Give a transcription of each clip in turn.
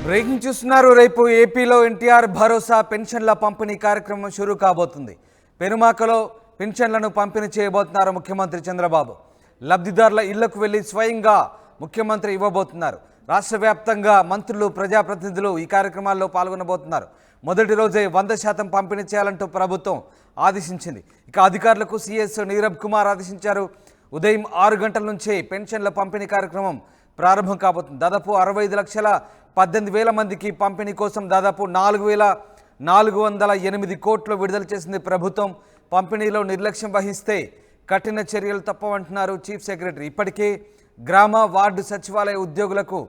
Breaking చూస్తున్నారు. రేపు ఏపీలో ఎన్టీఆర్ భరోసా పెన్షన్ల పంపిణీ కార్యక్రమం షురూ కాబోతుంది. పెనుమాకలో పెన్షన్లను పంపిణీ చేయబోతున్నారు ముఖ్యమంత్రి చంద్రబాబు. లబ్ధిదారుల ఇళ్లకు వెళ్లి స్వయంగా ముఖ్యమంత్రి ఇవ్వబోతున్నారు. రాష్ట్ర వ్యాప్తంగా మంత్రులు, ప్రజాప్రతినిధులు ఈ కార్యక్రమాల్లో పాల్గొనబోతున్నారు. మొదటి రోజే 100% పంపిణీ చేయాలంటూ ప్రభుత్వం ఆదేశించింది. ఇక అధికారులకు సీఎస్ నీరబ్ కుమార్ ఆదేశించారు. ఉదయం 6 గంటల నుంచే పెన్షన్ల పంపిణీ కార్యక్రమం ప్రారంభం కాబోతుంది. దాదాపు 65,18,000 మందికి పంపిణీ కోసం దాదాపు 4,408 కోట్లు విడుదల చేసింది ప్రభుత్వం. పంపిణీలో నిర్లక్ష్యం వహిస్తే కఠిన చర్యలు తప్పవంటున్నారు చీఫ్ సెక్రటరీ. ఇప్పటికే గ్రామ, వార్డు సచివాలయ ఉద్యోగులకు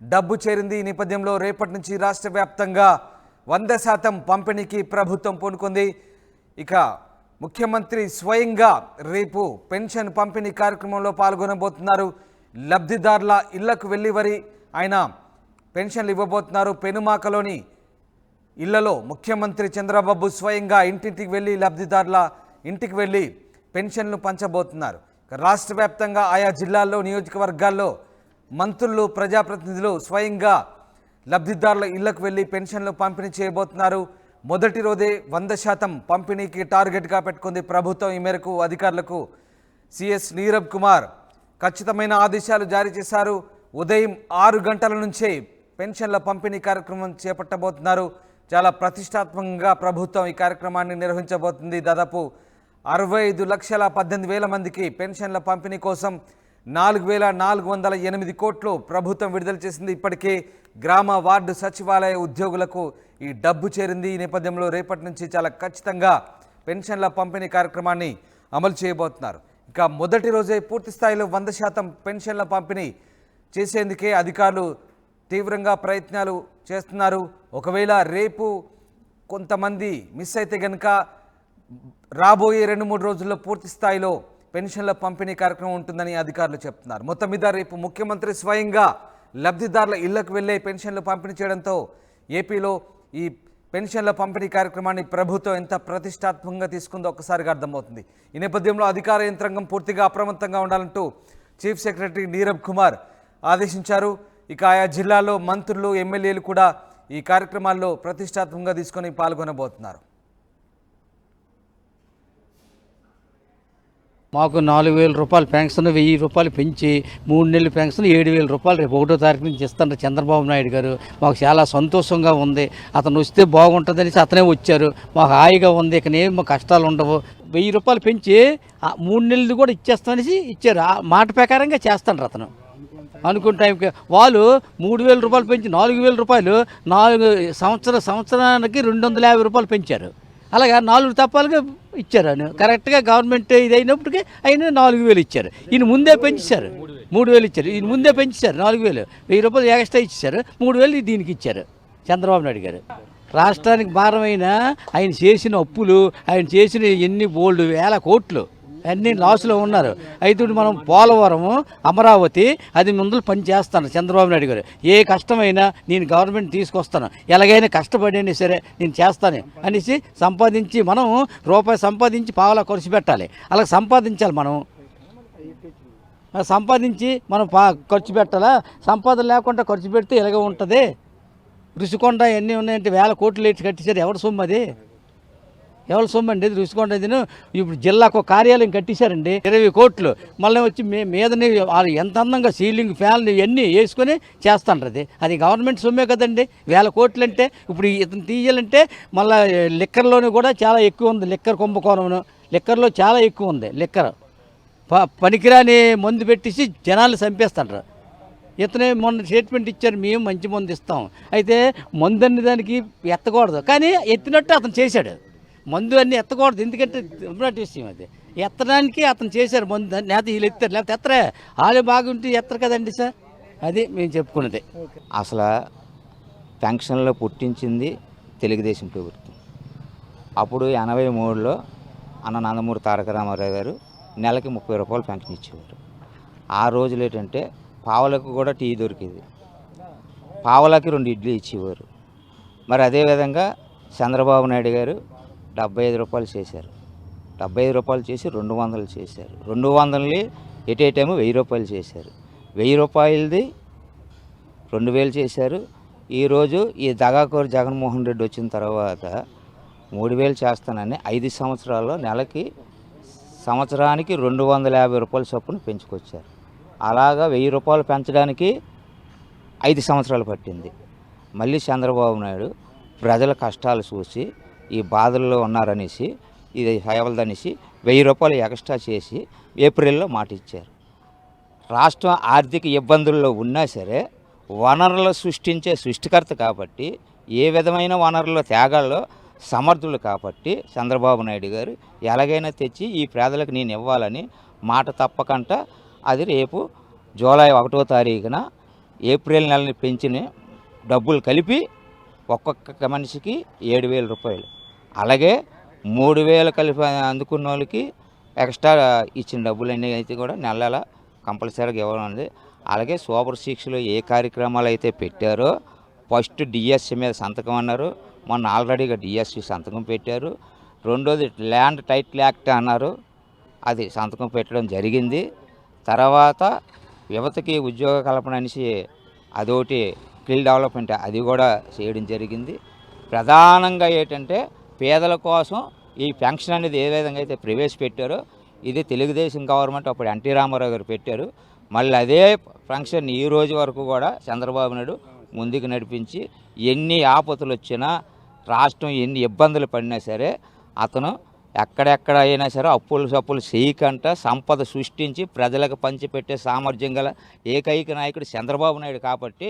డబ్బు చేరింది. ఈ నేపథ్యంలో రేపటి నుంచి రాష్ట్ర వ్యాప్తంగా 100% పంపిణీకి ప్రభుత్వం పూనుకుంది. ఇక ముఖ్యమంత్రి స్వయంగా రేపు పెన్షన్ పంపిణీ కార్యక్రమంలో పాల్గొనబోతున్నారు. లబ్ధిదారుల ఇళ్లకు వెళ్ళి ఆయన పెన్షన్లు ఇవ్వబోతున్నారు. పెనుమాకలోని ఇళ్లలో ముఖ్యమంత్రి చంద్రబాబు స్వయంగా ఇంటింటికి వెళ్ళి లబ్ధిదారుల ఇంటికి వెళ్ళి పెన్షన్లు పంచబోతున్నారు. రాష్ట్ర వ్యాప్తంగా ఆయా జిల్లాల్లో, నియోజకవర్గాల్లో మంత్రులు, ప్రజాప్రతినిధులు స్వయంగా లబ్ధిదారుల ఇళ్లకు వెళ్ళి పెన్షన్లు పంపిణీ చేయబోతున్నారు. మొదటి రోజే 100% పంపిణీకి టార్గెట్గా పెట్టుకుంది ప్రభుత్వం. ఈ మేరకు అధికారులకు సీఎస్ నీరబ్ కుమార్ ఖచ్చితమైన ఆదేశాలు జారీ చేశారు. ఉదయం 6 గంటల నుంచే పెన్షన్ల పంపిణీ కార్యక్రమం చేపట్టబోతున్నారు. చాలా ప్రతిష్టాత్మకంగా ప్రభుత్వం ఈ కార్యక్రమాన్ని నిర్వహించబోతుంది. దాదాపు 65,18,000 మందికి పెన్షన్ల పంపిణీ కోసం 4,408 కోట్లు ప్రభుత్వం విడుదల చేసింది. ఇప్పటికే గ్రామ, వార్డు సచివాలయ ఉద్యోగులకు ఈ డబ్బు చేరింది. ఈ నేపథ్యంలో రేపటి నుంచి చాలా ఖచ్చితంగా పెన్షన్ల పంపిణీ కార్యక్రమాన్ని అమలు చేయబోతున్నారు. ఇక మొదటి రోజే పూర్తి స్థాయిలో 100% పెన్షన్ల పంపిణీ చేసేందుకే అధికారులు తీవ్రంగా ప్రయత్నాలు చేస్తున్నారు. ఒకవేళ రేపు కొంతమంది మిస్ అయితే కనుక రాబోయే 2-3 రోజుల్లో పూర్తి స్థాయిలో పెన్షన్ల పంపిణీ కార్యక్రమం ఉంటుందని అధికారులు చెప్తున్నారు. మొత్తం మీద రేపు ముఖ్యమంత్రి స్వయంగా లబ్ధిదారుల ఇళ్లకు వెళ్ళే పెన్షన్లు పంపిణీ చేయడంతో ఏపీలో ఈ పెన్షన్ల పంపిణీ కార్యక్రమాన్ని ప్రభుత్వం ఎంత ప్రతిష్టాత్మకంగా తీసుకుందో ఒక్కసారిగా అర్థమవుతుంది. ఈ నేపథ్యంలో అధికార యంత్రాంగం పూర్తిగా అప్రమత్తంగా ఉండాలంటూ చీఫ్ సెక్రటరీ నీరబ్ కుమార్ ఆదేశించారు. ఇక ఆయా జిల్లాల్లో మంత్రులు, ఎమ్మెల్యేలు కూడా ఈ కార్యక్రమాల్లో ప్రతిష్టాత్మకంగా తీసుకొని పాల్గొనబోతున్నారు. మాకు 4,000 రూపాయలు పెన్షన్ 1,000 రూపాయలు పెంచి 3 నెలల పెన్షన్ 7,000 రూపాయలు రేపు 1వ తారీఖు నుంచి ఇస్తున్నారు చంద్రబాబు నాయుడు గారు. మాకు చాలా సంతోషంగా ఉంది. అతను వస్తే బాగుంటుందనేసి అతనే వచ్చారు. మాకు హాయిగా ఉంది. ఇకనే మా కష్టాలు ఉండవు. 1,000 రూపాయలు పెంచి 3 నెలలు కూడా ఇచ్చేస్తానేసి ఇచ్చారు. ఆ మాట ప్రకారంగా చేస్తాడు అతను అనుకున్న టైంకి. వాళ్ళు 3,000 రూపాయలు పెంచి 4,000 రూపాయలు 4 సంవత్సరానికి 250 రూపాయలు పెంచారు. అలాగా 4 తప్పాలుగా ఇచ్చారు. ఆయన కరెక్ట్గా గవర్నమెంట్ ఇది అయినప్పటికీ ఆయన 4,000 ఇచ్చారు. ఈయన ముందే పెంచారు. 3,000 ఇచ్చారు. ఈయన ముందే పెంచారు 4,000. 1,000 రూపాయలు ఎక్స్ట్రా ఇచ్చారు. 3,000 దీనికి ఇచ్చారు చంద్రబాబు నాయుడు గారు. రాష్ట్రానికి భారమైన ఆయన చేసిన అప్పులు, ఆయన చేసిన ఎన్ని బోల్డ్ వేల కోట్లు అన్నీ లాస్లో ఉన్నారు. అయితే మనం పోలవరము, అమరావతి అది ముందు పని చేస్తాను చంద్రబాబు నాయుడు గారు. ఏ కష్టమైనా నేను గవర్నమెంట్ తీసుకొస్తాను, ఎలాగైనా కష్టపడైనా సరే నేను చేస్తాను అనేసి సంపాదించి, మనం రూపాయి సంపాదించి పావలా ఖర్చు పెట్టాలి. అలా సంపాదించాలి. మనం సంపాదించి మనం ఖర్చు పెట్టాలా. సంపాదన లేకుండా ఖర్చు పెడితే ఇలాగ ఉంటుంది. రుషికొండ ఎన్ని ఉన్నాయంటే 1,000 కోట్లు ఎట్టి కట్టేశారు. ఎవరి సొమ్ము అది? ఎవరి సొమ్ము అండి ఇది? రుషికొండ ఇది. ఇప్పుడు జిల్లాకు కార్యాలయం కట్టేశారండి 20 కోట్లు. మళ్ళీ వచ్చి మీదని ఎంత అందంగా సీలింగ్ ఫ్యాన్లు ఇవన్నీ వేసుకొని చేస్తాండ్రు. అది గవర్నమెంట్ సొమ్మే కదండి. 1,000 కోట్లు అంటే ఇప్పుడు ఇతను తీయాలంటే మళ్ళీ లిక్కర్లోనే కూడా చాలా ఎక్కువ ఉంది. లిక్కర్ కుంభకోణం లిక్కర్లో చాలా ఎక్కువ ఉంది. లిక్కర్ పనికిరాని మందు పెట్టేసి జనాలు చంపేస్తాండ్రు. ఇతనే మొన్న స్టేట్మెంట్ ఇచ్చారు, మేము మంచి మందు ఇస్తాం. అయితే మందు అన్ని దానికి ఎత్తకూడదు, కానీ ఎత్తినట్టు అతను చేశాడు. మందు అన్నీ ఎత్తకూడదు, ఎందుకంటే విషయం అది. ఎత్తడానికి అతను చేశారు మందు. లేకపోతే వీళ్ళు ఎత్తారు, లేకపోతే ఎత్తరే. వాళ్ళే బాగుంటే ఎత్తరు కదండి సార్. అది మేము చెప్పుకున్నది. అసలు పెన్షన్లో పుట్టించింది తెలుగుదేశం ప్రభుత్వం. అప్పుడు 83లో అన్న నందమూరి తారక రామారావు గారు నెలకి 30 రూపాయలు పెన్షన్ ఇచ్చేవారు. ఆ రోజులు ఏంటంటే పావలకు కూడా టీ దొరికేది. పావలకి 2 ఇడ్లీ ఇచ్చేవారు. మరి అదేవిధంగా చంద్రబాబు నాయుడు గారు 75 రూపాయలు చేశారు. 75 రూపాయలు చేసి 200 చేశారు. 200ని ఎట్ ఏ టైము 1,000 రూపాయలు చేశారు. 1,000 రూపాయలది 2,000 చేశారు. ఈరోజు ఈ దగాకోరు జగన్మోహన్ రెడ్డి వచ్చిన తర్వాత 3000 చేస్తానని 5 సంవత్సరాల్లో నెలకి సంవత్సరానికి 250 రూపాయల చొప్పున పెంచుకొచ్చారు. అలాగా 1000 రూపాయలు పెంచడానికి 5 సంవత్సరాలు పట్టింది. మళ్ళీ చంద్రబాబు నాయుడు ప్రజల కష్టాలు చూసి ఈ బాధల్లో ఉన్నారనేసి ఇది హయవలదనేసి 1000 రూపాయలు ఎక్స్ట్రా చేసి ఏప్రిల్లో మాట ఇచ్చారు. రాష్ట్రం ఆర్థిక ఇబ్బందుల్లో ఉన్నా సరే వనరులు సృష్టించే సృష్టికర్త కాబట్టి, ఏ విధమైన వనరుల త్యాగాల్లో సమర్థులు కాబట్టి చంద్రబాబు నాయుడు గారు ఎలాగైనా తెచ్చి ఈ పేదలకు నేను ఇవ్వాలని మాట తప్పకుండా అది రేపు జూలై 1వ తారీఖున ఏప్రిల్ నెలని పెంచిన డబ్బులు కలిపి ఒక్కొక్క మనిషికి 7000 రూపాయలు, అలాగే 3000 కలిపి అందుకున్న వాళ్ళకి ఎక్స్ట్రా ఇచ్చిన డబ్బులన్నీ అయితే కూడా నెల నెల కంపల్సరీగా ఇవ్వాలండి. అలాగే సూపర్ సిక్స్లో ఏ కార్యక్రమాలు అయితే పెట్టారో ఫస్ట్ డిఎస్సి మీద సంతకం అన్నారు, మొన్న ఆల్రెడీగా డిఎస్సి సంతకం పెట్టారు. రెండోది ల్యాండ్ టైటిల్ యాక్ట్ అన్నారు, అది సంతకం పెట్టడం జరిగింది. తర్వాత యువతకి ఉద్యోగ కల్పన అనేసి అదొకటి స్కిల్ డెవలప్మెంట్ అది కూడా చేయడం జరిగింది. ప్రధానంగా ఏంటంటే పేదల కోసం ఈ పెన్షన్ అనేది ఏ విధంగా అయితే ప్రవేశపెట్టారో ఇది తెలుగుదేశం గవర్నమెంట్ అప్పుడు ఎన్టీ రామారావు గారు పెట్టారు. మళ్ళీ అదే ఫంక్షన్ ఈ రోజు వరకు కూడా చంద్రబాబు నాయుడు ముందుకు నడిపించి ఎన్ని ఆపదలు వచ్చినా రాష్ట్రం ఎన్ని ఇబ్బందులు పడినా సరే అతను ఎక్కడెక్కడ అయినా సరే అప్పులు చేయకంట సంపద సృష్టించి ప్రజలకు పంచిపెట్టే సామర్థ్యం గల ఏకైక నాయకుడు చంద్రబాబు నాయుడు కాబట్టి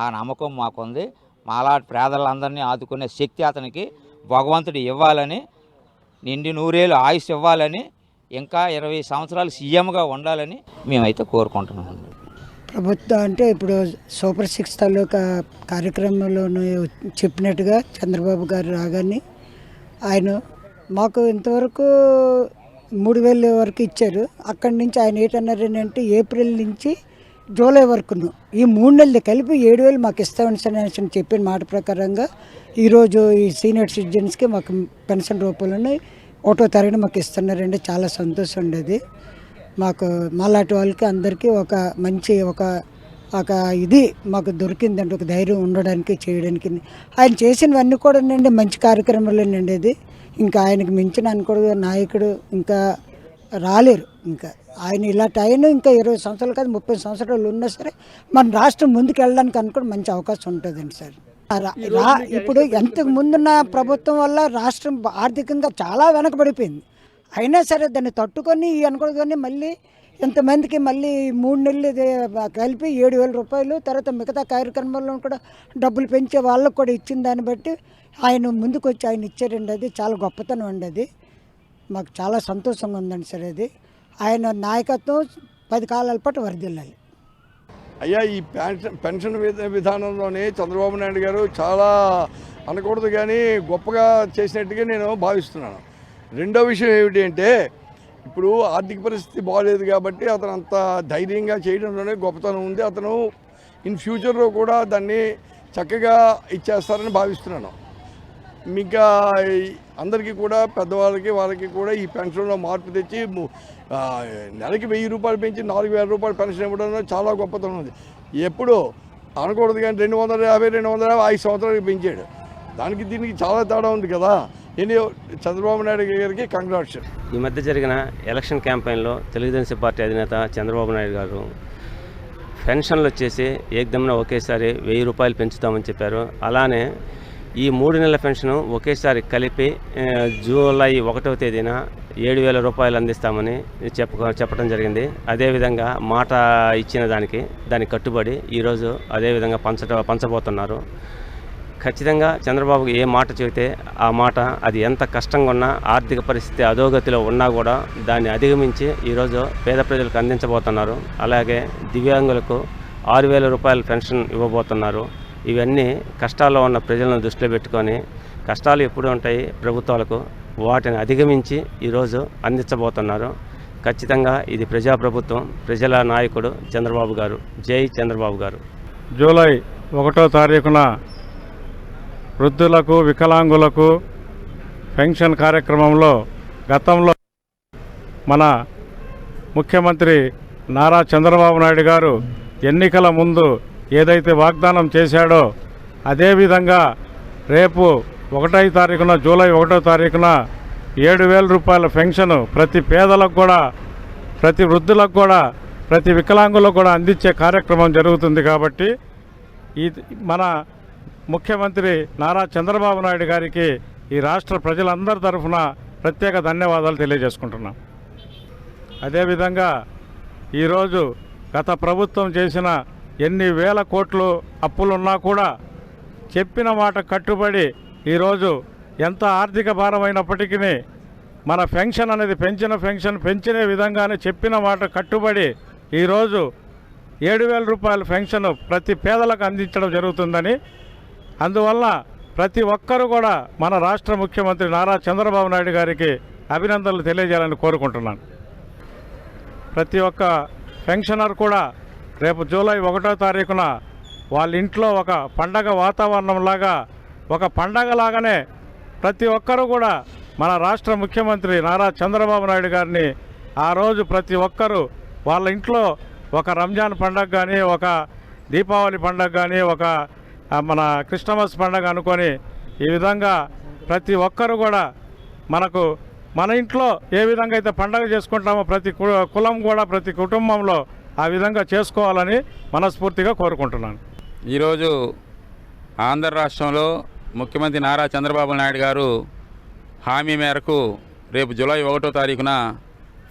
ఆ నమ్మకం మాకుంది. మాలాంటి పేదలందరినీ ఆదుకునే శక్తి అతనికి భగవంతుడు ఇవ్వాలని, నిండి 100 ఏళ్ళు ఆయుష్ ఇవ్వాలని, ఇంకా 20 సంవత్సరాలు సీఎంగా ఉండాలని మేమైతే కోరుకుంటున్నాం. ప్రభుత్వం అంటే ఇప్పుడు సూపర్ 6 తాలూకా కార్యక్రమంలోనూ చెప్పినట్టుగా చంద్రబాబు గారు రాగానే ఆయన మాకు ఇంతవరకు 3000 వరకు ఇచ్చారు. అక్కడి నుంచి ఆయన ఏంటన్నారంటే ఏప్రిల్ నుంచి జూలై వరకును ఈ 3 నెలలు కలిపి 7000 మాకు ఇస్తామని చెప్పిన మాట ప్రకారంగా ఈరోజు ఈ సీనియర్ సిటిజన్స్కి మాకు పెన్షన్ రూపంలో 1వ తారీఖున మాకు ఇస్తున్నారండి. చాలా సంతోషం ఉండేది మాకు. మాలాంటి వాళ్ళకి అందరికీ ఒక మంచి ఒక ఇది మాకు దొరికిందండి, ఒక ధైర్యం ఉండడానికి చేయడానికి. ఆయన చేసినవన్నీ కూడా అండి మంచి కార్యక్రమాలేనండి. అది ఇంకా ఆయనకు మించిన అనుకోడు నాయకుడు ఇంకా రాలేరు. ఇంకా ఆయన ఇలాంటి ఆయన ఇంకా 20 సంవత్సరాలు కాదు 30 సంవత్సరాలు ఉన్నా సరే మన రాష్ట్రం ముందుకు వెళ్ళడానికి అనుకోవడం మంచి అవకాశం ఉంటుందండి సార్. ఇప్పుడు ఎంతకు ముందున్న ప్రభుత్వం వల్ల రాష్ట్రం ఆర్థికంగా చాలా వెనకబడిపోయింది. అయినా సరే దాన్ని తట్టుకొని అనుకోని మళ్ళీ ఇంతమందికి మళ్ళీ 3 నెలలు కలిపి 7000 రూపాయలు, తర్వాత మిగతా కార్యక్రమాల్లో కూడా డబ్బులు పెంచే వాళ్ళకు కూడా ఇచ్చిన దాన్ని బట్టి ఆయన ముందుకు వచ్చి ఆయన ఇచ్చారండి. అది చాలా గొప్పతనం అండి. అది మాకు చాలా సంతోషంగా ఉందండి సార్. అది ఆయన నాయకత్వం 10 కాలాల పాటు వర్ధిల్లాలి. అయ్యా ఈ పెన్షన్ విధానంలోనే చంద్రబాబు నాయుడు గారు చాలా అనకూడదు కానీ గొప్పగా చేసినట్టుగా నేను భావిస్తున్నాను. రెండో విషయం ఏమిటి అంటే ఇప్పుడు ఆర్థిక పరిస్థితి బాగలేదు కాబట్టి అతను అంత ధైర్యంగా చేయడంలోనే గొప్పతనం ఉంది. అతను ఇన్ ఫ్యూచర్లో కూడా దాన్ని చక్కగా ఇచ్చేస్తారని భావిస్తున్నాను. ఇంకా అందరికీ కూడా పెద్దవాళ్ళకి వాళ్ళకి కూడా ఈ పెన్షన్లో మార్పు తెచ్చి నెలకి 1000 రూపాయలు పెంచి 4000 రూపాయలు పెన్షన్ ఇవ్వడం చాలా గొప్పతనం ఉంది. ఎప్పుడు అనకూడదు కానీ 250 5 సంవత్సరాలకి పెంచాడు. దానికి దీనికి చాలా తేడా ఉంది కదా. చంద్రబాబు నాయుడు గారికి కంగ్రాట్స్. ఈ మధ్య జరిగిన ఎలక్షన్ క్యాంపెయిన్లో తెలుగుదేశం పార్టీ అధినేత చంద్రబాబు నాయుడు గారు పెన్షన్లు వచ్చేసి ఏకదమ్మున ఒకేసారి 1000 రూపాయలు పెంచుతామని చెప్పారు. అలానే ఈ 3 నెలల పెన్షన్ ఒకేసారి కలిపి జూలై 1వ తేదీన 7000 రూపాయలు అందిస్తామని చెప్పడం జరిగింది. అదేవిధంగా మాట ఇచ్చిన దానికి కట్టుబడి ఈరోజు అదేవిధంగా పంచబోతున్నారు. ఖచ్చితంగా చంద్రబాబుకి ఏ మాట చెబితే ఆ మాట అది ఎంత కష్టంగా ఉన్నా ఆర్థిక పరిస్థితి అధోగతిలో ఉన్నా కూడా దాన్ని అధిగమించి ఈరోజు పేద ప్రజలకు అందించబోతున్నారు. అలాగే దివ్యాంగులకు 6000 రూపాయల పెన్షన్ ఇవ్వబోతున్నారు. ఇవన్నీ కష్టాల్లో ఉన్న ప్రజలను దృష్టిలో పెట్టుకొని, కష్టాలు ఎప్పుడు ఉంటాయి ప్రభుత్వాలకు, వాటిని అధిగమించి ఈరోజు అందించబోతున్నారు. ఖచ్చితంగా ఇది ప్రజాప్రభుత్వం, ప్రజల నాయకుడు చంద్రబాబు గారు. జై చంద్రబాబు గారు. జూలై 1వ తారీఖున వృద్ధులకు, వికలాంగులకు పెన్షన్ కార్యక్రమంలో గతంలో మన ముఖ్యమంత్రి నారా చంద్రబాబు నాయుడు గారు ఎన్నికల ముందు ఏదైతే వాగ్దానం చేశాడో అదేవిధంగా రేపు 1వ తారీఖున జూలై 1వ తారీఖున 7,000 రూపాయల పెన్షన్ ప్రతి పేదలకు కూడా, ప్రతి వృద్ధులకు కూడా, ప్రతి వికలాంగులకు కూడా అందించే కార్యక్రమం జరుగుతుంది. కాబట్టి మన ముఖ్యమంత్రి నారా చంద్రబాబు నాయుడు గారికి ఈ రాష్ట్ర ప్రజలందరి తరఫున ప్రత్యేక ధన్యవాదాలు తెలియజేసుకుంటున్నాం. అదేవిధంగా ఈరోజు గత ప్రభుత్వం చేసిన ఎన్ని వేల కోట్లు అప్పులున్నా కూడా చెప్పిన మాట కట్టుబడి ఈరోజు ఎంత ఆర్థిక భారమైనప్పటికీ మన పెన్షన్ అనేది పెంచిన విధంగానే చెప్పిన మాట కట్టుబడి ఈరోజు 7,000 రూపాయల పెన్షన్ ప్రతి పేదలకు అందించడం జరుగుతుందని, అందువల్ల ప్రతి ఒక్కరూ కూడా మన రాష్ట్ర ముఖ్యమంత్రి నారా చంద్రబాబు నాయుడు గారికి అభినందనలు తెలియజేయాలని కోరుకుంటున్నాను. ప్రతి ఒక్క పెన్షనర్ కూడా రేపు జూలై 1వ తారీఖున వాళ్ళ ఇంట్లో ఒక పండగ వాతావరణంలాగా, ఒక పండగలాగానే ప్రతి ఒక్కరూ కూడా మన రాష్ట్ర ముఖ్యమంత్రి నారా చంద్రబాబు నాయుడు గారిని ఆ రోజు ప్రతి ఒక్కరూ వాళ్ళ ఇంట్లో ఒక రంజాన్ పండగ కానీ, ఒక దీపావళి పండగ కానీ, ఒక మన క్రిస్టమస్ పండగ అనుకొని ఈ విధంగా ప్రతి ఒక్కరు కూడా మన ఇంట్లో ఏ విధంగా అయితే పండగ చేసుకుంటామో ప్రతి కులం కూడా, ప్రతి కుటుంబంలో ఆ విధంగా చేసుకోవాలని మనస్ఫూర్తిగా కోరుకుంటున్నాను. ఈరోజు ఆంధ్ర రాష్ట్రంలో ముఖ్యమంత్రి నారా చంద్రబాబు నాయుడు గారు హామీ మేరకు రేపు జూలై 1వ తారీఖున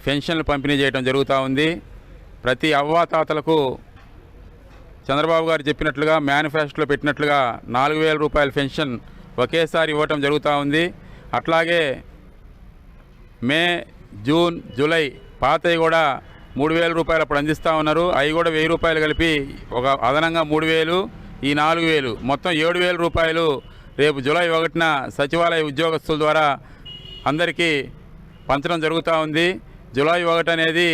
పెన్షన్లు పంపిణీ చేయడం జరుగుతూ ఉంది. ప్రతి అవ్వాతాతలకు చంద్రబాబు గారు చెప్పినట్లుగా మేనిఫెస్టోలో పెట్టినట్లుగా 4,000 రూపాయల పెన్షన్ ఒకేసారి ఇవ్వటం జరుగుతూ ఉంది. అట్లాగే మే, జూన్, జూలై పాతవి కూడా 3,000 రూపాయలు అప్పుడు అందిస్తూ ఉన్నారు. అవి కూడా 1,000 రూపాయలు కలిపి ఒక అదనంగా 3,000, ఈ 4,000 మొత్తం 7,000 రూపాయలు రేపు జూలై 1న సచివాలయ ఉద్యోగస్తుల ద్వారా అందరికీ పంచడం జరుగుతూ ఉంది. జూలై 1 అనేది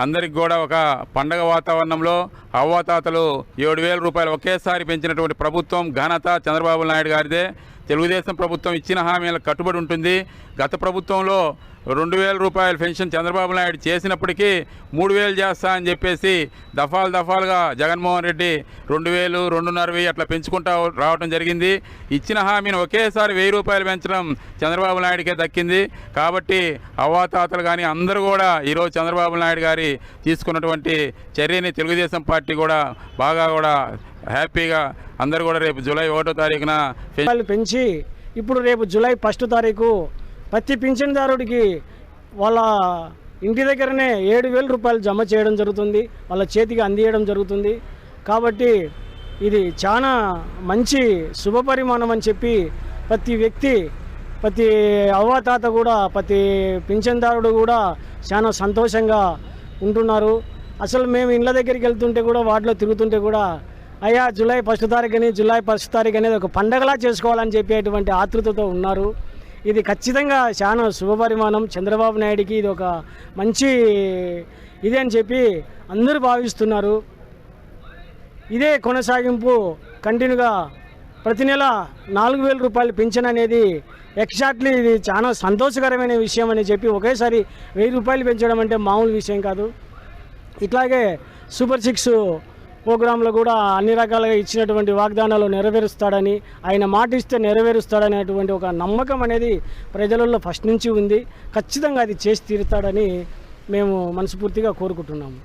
అందరికి కూడా ఒక పండగ వాతావరణంలో అవ్వాతాతలు 7,000 రూపాయలు ఒకేసారి పెంచినటువంటి ప్రభుత్వం ఘనత చంద్రబాబు నాయుడు గారిదే. తెలుగుదేశం ప్రభుత్వం ఇచ్చిన హామీలకు కట్టుబడి ఉంటుంది. గత ప్రభుత్వంలో 2,000 రూపాయల పెన్షన్ చంద్రబాబు నాయుడు చేసినప్పటికీ 3,000 చేస్తా అని చెప్పేసి దఫాలుగా జగన్మోహన్ రెడ్డి 2,000, 2,500 అట్లా పెంచుకుంటూ రావడం జరిగింది. ఇచ్చిన హామీని ఒకేసారి 1,000 రూపాయలు పెంచడం చంద్రబాబు నాయుడికే దక్కింది. కాబట్టి అవ్వాతాతలు కానీ అందరూ కూడా ఈరోజు చంద్రబాబు నాయుడు గారి తీసుకున్నటువంటి చర్యని తెలుగుదేశం పార్టీ కూడా బాగా కూడా హ్యాపీగా అందరూ కూడా రేపు జూలై 1వ తారీఖున పెంచి ఇప్పుడు రేపు జూలై 1 తారీఖు ప్రతి పింఛన్దారుడికి వాళ్ళ ఇంటి దగ్గరనే 7,000 రూపాయలు జమ చేయడం జరుగుతుంది, వాళ్ళ చేతికి అందియడం జరుగుతుంది. కాబట్టి ఇది చాలా మంచి శుభపరిమాణం అని చెప్పి ప్రతి వ్యక్తి, ప్రతి అవ్వాతాత కూడా, ప్రతి పింఛన్దారుడు కూడా చాలా సంతోషంగా ఉంటున్నారు. అసలు మేము ఇళ్ళ దగ్గరికి వెళ్తుంటే కూడా, వాటిలో తిరుగుతుంటే కూడా అయ్యా జూలై 1 తారీఖుని, జూలై 1 తారీఖు అనేది ఒక పండగలా చేసుకోవాలని చెప్పేటువంటి ఆతృతతో ఉన్నారు. ఇది ఖచ్చితంగా చాలా శుభపరిమాణం. చంద్రబాబు నాయుడికి ఇది ఒక మంచి ఇదే అని చెప్పి అందరూ భావిస్తున్నారు. ఇదే కొనసాగింపు కంటిన్యూగా ప్రతి నెల 4,000 రూపాయలు పింఛన్ అనేది ఎగ్జాక్ట్లీ ఇది చాలా సంతోషకరమైన విషయం అని చెప్పి ఒకేసారి 1,000 రూపాయలు పెంచడం అంటే మామూలు విషయం కాదు. ఇట్లాగే సూపర్ 6 ప్రోగ్రాంలో కూడా అన్ని రకాలుగా ఇచ్చినటువంటి వాగ్దానాలు నెరవేరుస్తాడని, ఆయన మాట ఇస్తే నెరవేరుస్తాడనేటువంటి ఒక నమ్మకం అనేది ప్రజలలో ఫస్ట్ నుంచి ఉంది. ఖచ్చితంగా అది చేసి తీరుతాడని మేము మనస్ఫూర్తిగా కోరుకుంటున్నాము.